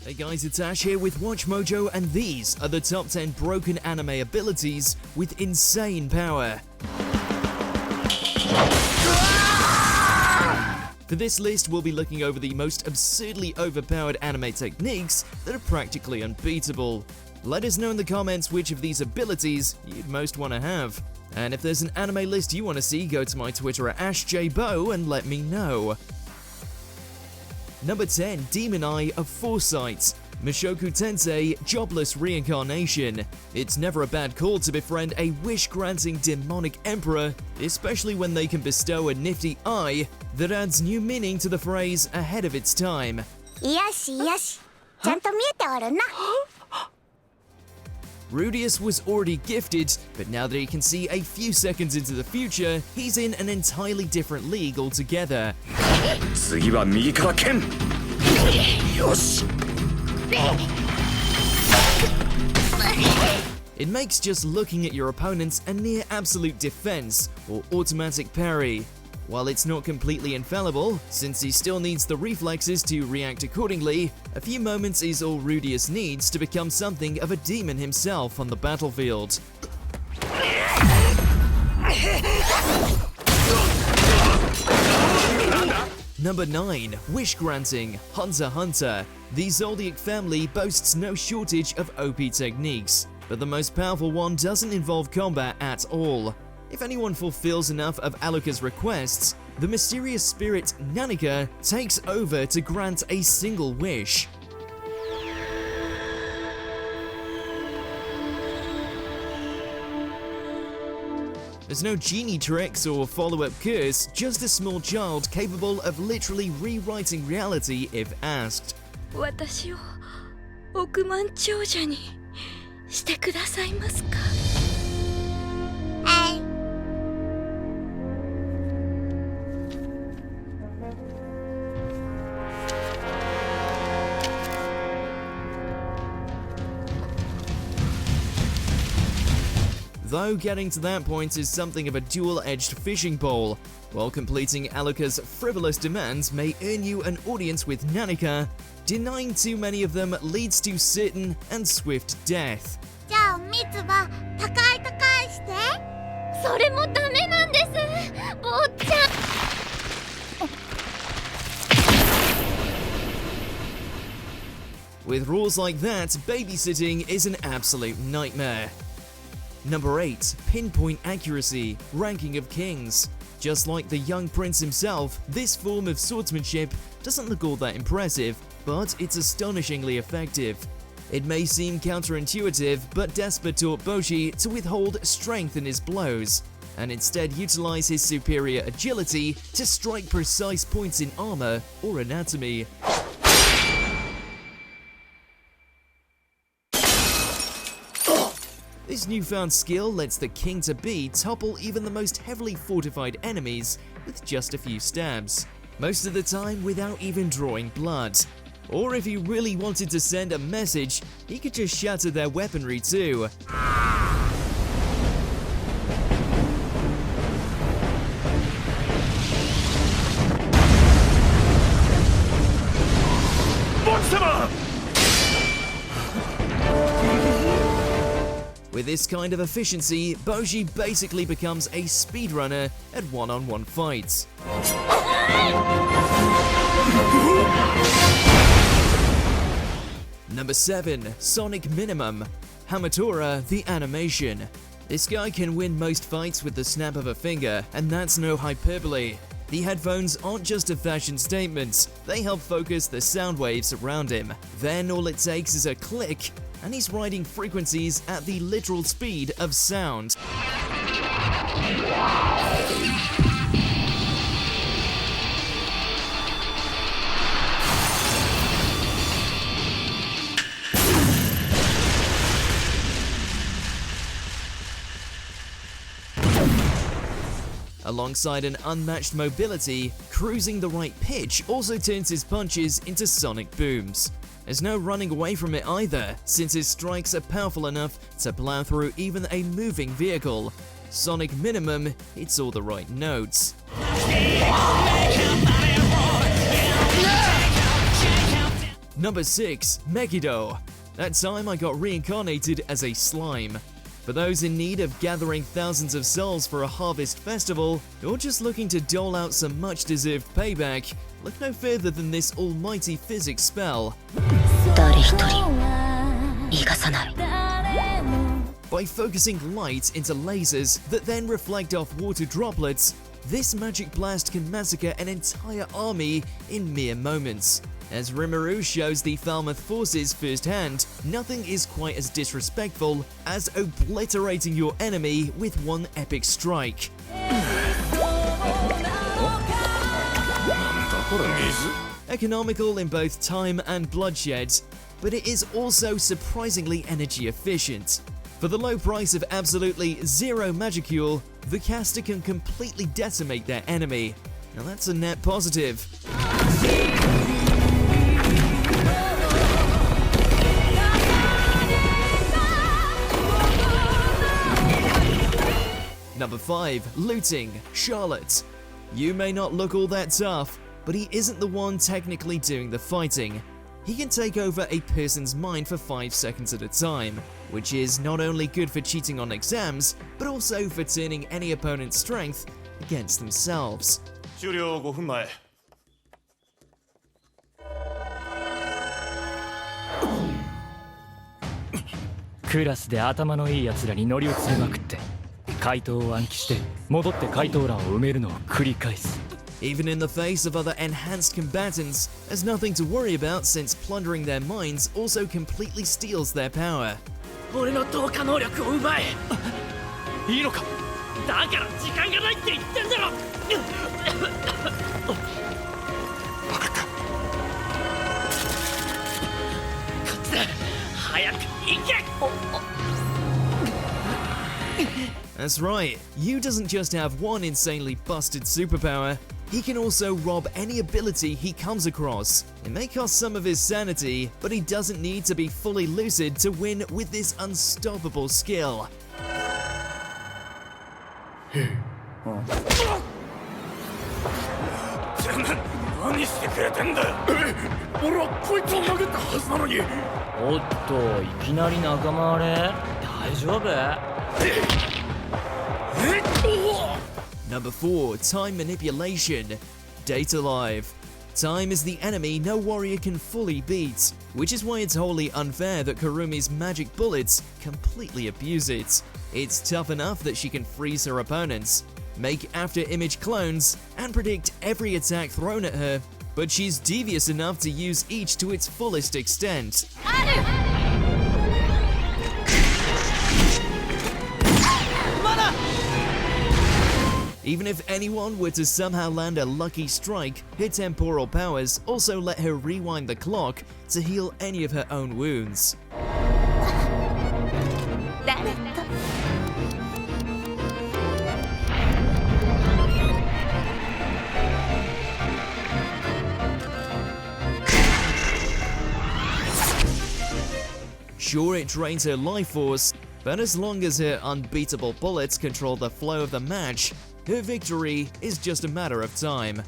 Hey guys, it's Ash here with WatchMojo, and these are the top 10 broken anime abilities with insane power. For this list, we'll be looking over the most absurdly overpowered anime techniques that are practically unbeatable. Let us know in the comments which of these abilities you'd most want to have. And if there's an anime list you want to see, go to my Twitter at AshJBo and let me know. Number 10, Demon Eye of Foresight. Mushoku Tensei, Jobless Reincarnation. It's never a bad call to befriend a wish-granting demonic emperor, especially when they can bestow a nifty eye that adds new meaning to the phrase ahead of its time. Rudius was already gifted, but now that he can see a few seconds into the future, he's in an entirely different league altogether. It makes just looking at your opponents a near absolute defense, or automatic parry. While it's not completely infallible, since he still needs the reflexes to react accordingly, a few moments is all Rudius needs to become something of a demon himself on the battlefield. Number 9. Wish Granting, Hunter x Hunter. The Zoldyck family boasts no shortage of OP techniques, but the most powerful one doesn't involve combat at all. If anyone fulfills enough of Alluka's requests, the mysterious spirit Nanika takes over to grant a single wish. There's no genie tricks or follow-up curse, just a small child capable of literally rewriting reality if asked. 私を億万長者にしてくださいますか? Though getting to that point is something of a dual-edged fishing pole. While completing Alluka's frivolous demands may earn you an audience with Nanika, denying too many of them leads to certain and swift death. じゃあミツバ高い高いして。それもダメなんです。坊ちゃん。 With rules like that, babysitting is an absolute nightmare. Number 8. Pinpoint Accuracy, Ranking of Kings. Just like the young prince himself, this form of swordsmanship doesn't look all that impressive, but it's astonishingly effective. It may seem counterintuitive, but Despa taught Boshi to withhold strength in his blows, and instead utilize his superior agility to strike precise points in armor or anatomy. This newfound skill lets the king-to-be topple even the most heavily fortified enemies with just a few stabs, most of the time without even drawing blood. Or if he really wanted to send a message, he could just shatter their weaponry too. With this kind of efficiency, Boshi basically becomes a speedrunner at one-on-one fights. Number 7. Sonic Minimum, Hamatora the Animation. This guy can win most fights with the snap of a finger, and that's no hyperbole. The headphones aren't just a fashion statement, they help focus the sound waves around him. Then all it takes is a click, and he's riding frequencies at the literal speed of sound. Alongside an unmatched mobility, cruising the right pitch also turns his punches into sonic booms. There's no running away from it either, since his strikes are powerful enough to plow through even a moving vehicle. Sonic minimum hits all the right notes. Number 6. Megiddo. That time I got reincarnated as a slime. For those in need of gathering thousands of souls for a harvest festival, or just looking to dole out some much-deserved payback, look no further than this almighty physics spell. By focusing light into lasers that then reflect off water droplets, this magic blast can massacre an entire army in mere moments. As Rimuru shows the Falmouth forces firsthand, nothing is quite as disrespectful as obliterating your enemy with one epic strike. Economical in both time and bloodshed, but it is also surprisingly energy efficient. For the low price of absolutely zero magicule, the caster can completely decimate their enemy. Now that's a net positive. Number 5. Looting. Charlotte. You may not look all that tough, but he isn't the one technically doing the fighting. He can take over a person's mind for 5 seconds at a time, which is not only good for cheating on exams, but also for turning any opponent's strength against themselves. 終了5分前。クラスで頭のいい奴らに乗り移りまくって怪盗を暗記して戻って怪盗欄を埋めるのを繰り返す。 Even in the face of other enhanced combatants, there's nothing to worry about since plundering their minds also completely steals their power. 俺の投下能力を奪え。いいのか。だから時間がないって言ってんだろ。分かった。こっちだ。早く行け。That's right, Yu doesn't just have one insanely busted superpower, he can also rob any ability he comes across. It may cost some of his sanity, but he doesn't need to be fully lucid to win with this unstoppable skill. 何してくれてんだよ。俺はこいつを殴ったはずなのに。おっと、いきなり仲間割れ？大丈夫？ Number 4. Time Manipulation. Data Live. Time is the enemy no warrior can fully beat, which is why it's wholly unfair that Kurumi's magic bullets completely abuse it. It's tough enough that she can freeze her opponents, make after-image clones, and predict every attack thrown at her, but she's devious enough to use each to its fullest extent. Even if anyone were to somehow land a lucky strike, her temporal powers also let her rewind the clock to heal any of her own wounds. Sure, it drains her life force, but as long as her unbeatable bullets control the flow of the match, her victory is just a matter of time.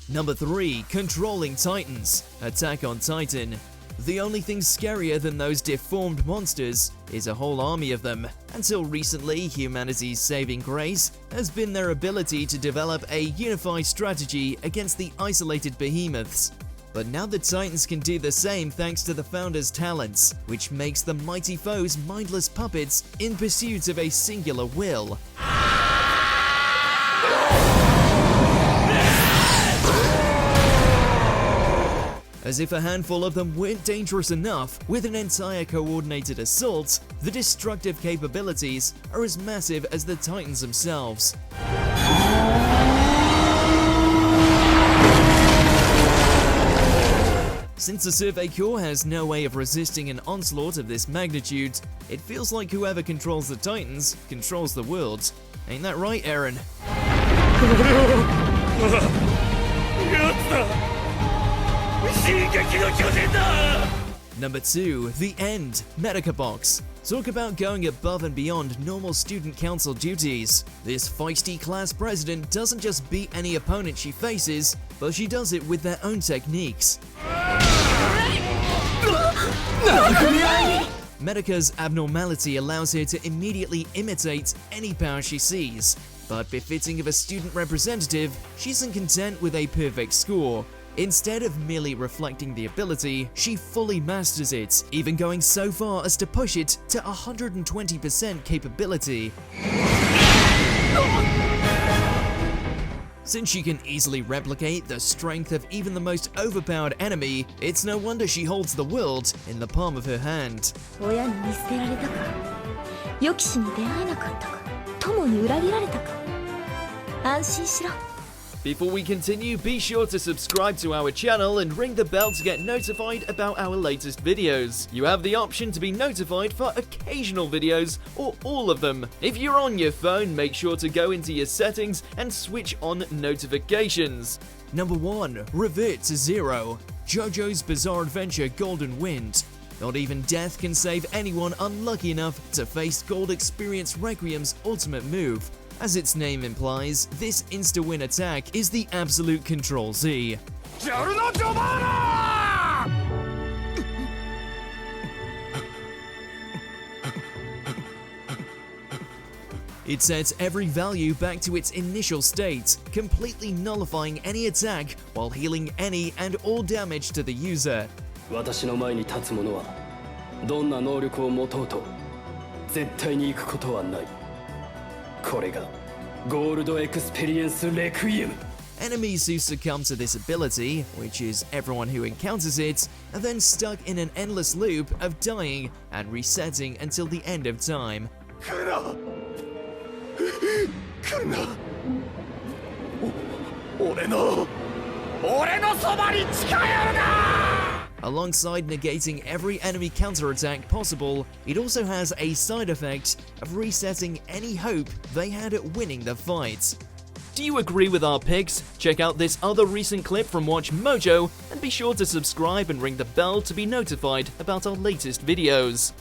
Number 3. Controlling Titans. Attack on Titan. The only thing scarier than those deformed monsters is a whole army of them. Until recently, humanity's saving grace has been their ability to develop a unified strategy against the isolated behemoths. But now the Titans can do the same thanks to the Founder's talents, which makes the mighty foes mindless puppets in pursuit of a singular will. As if a handful of them weren't dangerous enough, with an entire coordinated assault, the destructive capabilities are as massive as the Titans themselves. Since the Survey Corps has no way of resisting an onslaught of this magnitude, it feels like whoever controls the Titans controls the world. Ain't that right, Aaron? Number 2. The End, Medica Box. Talk about going above and beyond normal student council duties. This feisty class president doesn't just beat any opponent she faces, but she does it with their own techniques. Medica's abnormality allows her to immediately imitate any power she sees, but befitting of a student representative, she isn't content with a perfect score. Instead of merely reflecting the ability, she fully masters it, even going so far as to push it to 120% capability. Since she can easily replicate the strength of even the most overpowered enemy, it's no wonder she holds the world in the palm of her hand. 親に見捨てられたか、予期しに出会えなかったか、友に裏切られたか。安心しろ。 Before we continue, be sure to subscribe to our channel and ring the bell to get notified about our latest videos. You have the option to be notified for occasional videos or all of them. If you're on your phone, make sure to go into your settings and switch on notifications. Number 1. Revert to Zero, JoJo's Bizarre Adventure Golden Wind. Not even death can save anyone unlucky enough to face Gold Experience Requiem's ultimate move. As its name implies, this insta-win attack is the absolute Control-Z. It sets every value back to its initial state, completely nullifying any attack while healing any and all damage to the user. 私の前に立つ者はどんな能力を持とうと絶対に行くことはない。これがゴールドエクスペリエンスレクイエム。 Enemies who succumb to this ability, which is everyone who encounters it, are then stuck in an endless loop of dying and resetting until the end of time. 来るな。俺のそばに近寄るな。 Alongside negating every enemy counterattack possible, it also has a side effect of resetting any hope they had at winning the fight. Do you agree with our picks? Check out this other recent clip from WatchMojo and be sure to subscribe and ring the bell to be notified about our latest videos.